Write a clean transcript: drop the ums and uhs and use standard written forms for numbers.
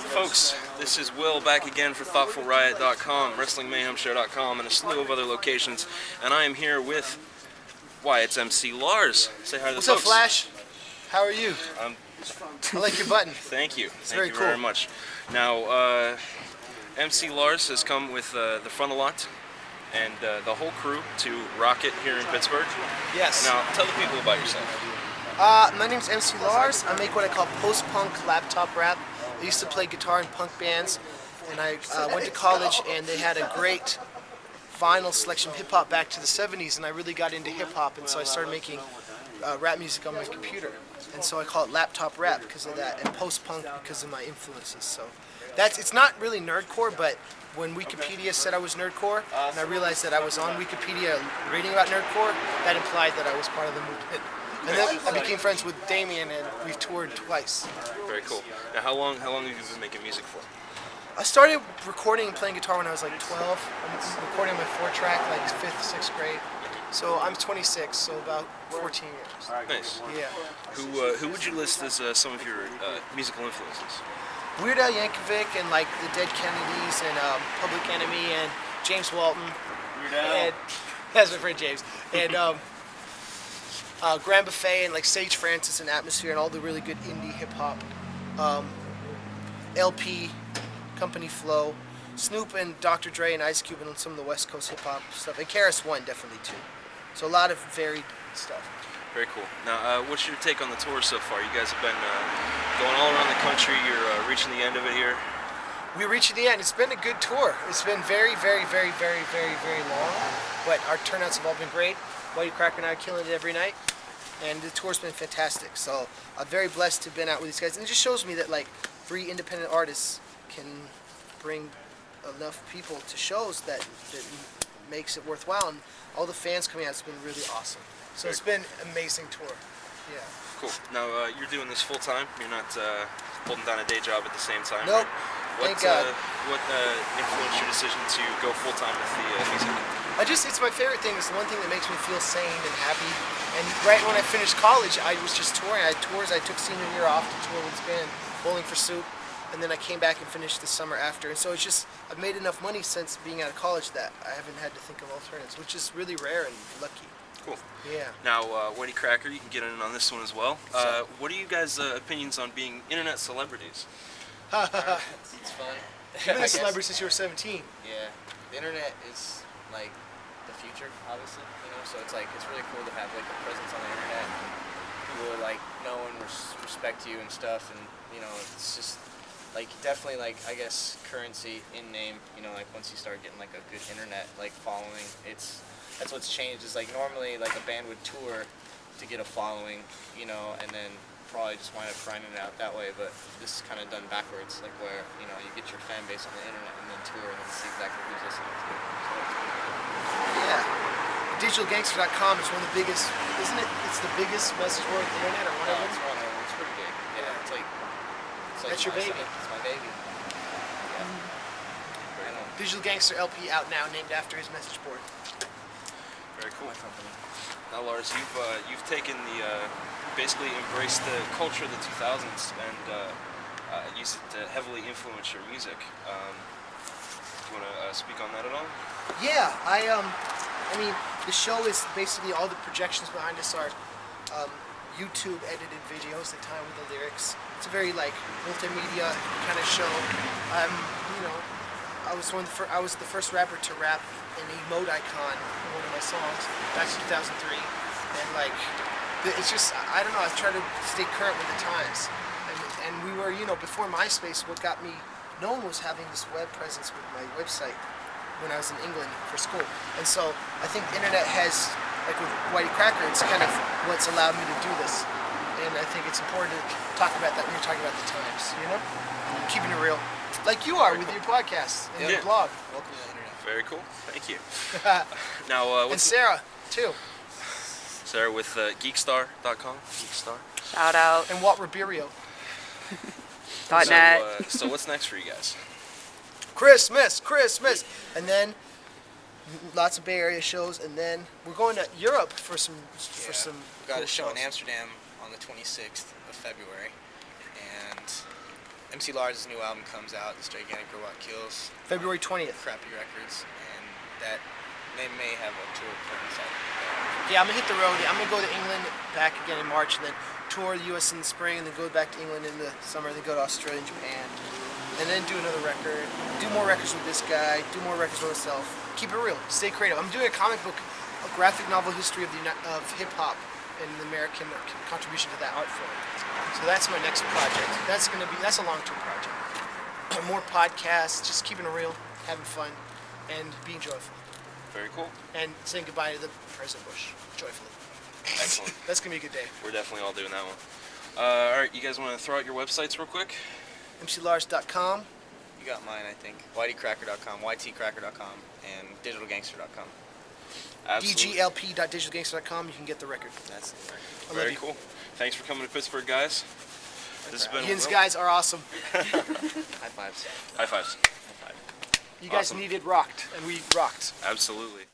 Folks, this is Will back again for ThoughtfulRiot.com, WrestlingMayhemShow.com, and a slew of other locations. And I am here with Wyatt's MC Lars. Say hi to the folks. What's up, Flash? How are you? I like your button. Thank you. It's Thank you very much. Now, MC Lars has come with the Frontalot and the whole crew to rock it here in Pittsburgh. Yes. Now, tell the people about yourself. My name's MC Lars. I make what I call post-punk laptop rap. I used to play guitar in punk bands, and I went to college, and they had a great vinyl selection of hip-hop back to the 70s, and I really got into hip-hop, and so I started making rap music on my computer. And so I call it laptop rap because of that, and post-punk because of my influences. So it's not really nerdcore, but when Wikipedia said I was nerdcore, and I realized that I was on Wikipedia reading about nerdcore, that implied that I was part of the movement. And then I became friends with Damien, and we've toured twice. Very cool. Now, how long have you been making music for? I started recording and playing guitar when I was like 12. I'm recording my 4-track, like 5th, 6th grade. So I'm 26, so about 14 years. Nice. Yeah. Who would you list as some of your musical influences? Weird Al Yankovic and like the Dead Kennedys and Public Enemy and James Walton. Weird Al. And that's my friend James. And Grand Buffet and like Sage Francis and Atmosphere and all the really good indie hip hop. LP, Company Flow, Snoop and Dr. Dre and Ice Cube and some of the West Coast hip hop stuff. And KRS-One definitely too. So a lot of varied stuff. Very cool. Now, what's your take on the tour so far? You guys have been going all around the country. You're reaching the end of it here. We're reaching the end. It's been a good tour. It's been very, very, very, very, very, very long. But our turnouts have all been great. Whitey Cracker and I are killing it every night. And the tour's been fantastic. So I'm very blessed to have been out with these guys. And it just shows me that like 3 independent artists can bring enough people to shows that makes it worthwhile. And all the fans coming out, it's been really awesome. So it's been an amazing tour. Yeah. Cool. Now, you're doing this full time? You're not holding down a day job at the same time? Nope. Right? Thank God. What influenced your decision to go full time with the music? It's my favorite thing. It's the one thing that makes me feel sane and happy. And right when I finished college, I was just touring. I had tours. I took senior year off to tour with this band, Bowling for Soup. And then I came back and finished the summer after. And so it's just, I've made enough money since being out of college that I haven't had to think of alternatives, which is really rare and lucky. Cool. Yeah. Now, Whitey Cracker, you can get in on this one as well. What are you guys' opinions on being internet celebrities? It's fun. You've been a celebrity since you were 17. Yeah. The internet is like the future, obviously. You know, so it's like it's really cool to have like a presence on the internet. People will like know and respect you and stuff, and you know, it's just like definitely like I guess currency in name. You know, like once you start getting like a good internet like following, that's what's changed. Is like normally like a band would tour to get a following, you know, and then probably just wind up grinding it out that way. But this is kind of done backwards, like where you know you get your fan base on the internet and then tour and then see exactly who's listening to it. So Yeah. DigitalGangster.com is one of the biggest, isn't it? It's the biggest message board on the internet, or one of them. it's one of them. It's pretty big. Yeah, it's like That's your baby. It's my baby. Yeah. I know. Digital Gangster LP out now, named after his message board. Very cool. Now, Lars, you've taken the basically embraced the culture of the 2000s and used it to heavily influence your music. Do you want to speak on that at all? Yeah, I mean, the show is basically all the projections behind us are YouTube edited videos that tie with the lyrics. It's a very like multimedia kind of show. You know, I was the first rapper to rap an emote icon in one of my songs back in 2003, and like it's just I don't know. I try to stay current with the times, and we were before MySpace. What got me known was having this web presence with my website when I was in England for school, and so I think the internet has like with Whitey Cracker, it's kind of what's allowed me to do this, and I think it's important to talk about that when you're talking about the times, keeping it real. Like you are with your podcast and your blog. Welcome to the internet. Very cool. Thank you. Now, and Sarah, too. Sarah with Geekstar.com. Geekstar. Shout out. And Walt Ribeiro. .net. So what's next for you guys? Christmas. And then lots of Bay Area shows, and then we're going to Europe for some. We got a show in Amsterdam on the 26th of February, and MC Lars' new album comes out, This Gigantic Robot Kills. February 20th. Crappy Records, and that they may have a tour planned out. Yeah, I'm gonna hit the road. I'm gonna go to England, back again in March, and then tour the U.S. in the spring, and then go back to England in the summer, and then go to Australia and Japan, and then do another record, do more records with this guy, do more records with myself. Keep it real, stay creative. I'm doing a comic book, a graphic novel history of hip hop and the American contribution to that art form. So that's my next project. That's a long-term project. More podcasts, just keeping it real, having fun, and being joyful. Very cool. And saying goodbye to the President Bush joyfully. Excellent. That's gonna be a good day. We're definitely all doing that one. All right, you guys want to throw out your websites real quick? MCLars.com. You got mine, I think. YTCracker.com, YTCracker.com, and DigitalGangster.com. Absolutely. DGLP.digitalgangster.com. You can get the record. That's the record. I love Very you. cool. Thanks for coming to Pittsburgh, guys. This has been Ian's guys are awesome. High fives. High fives. You guys Awesome. needed rocked, and we rocked. Absolutely.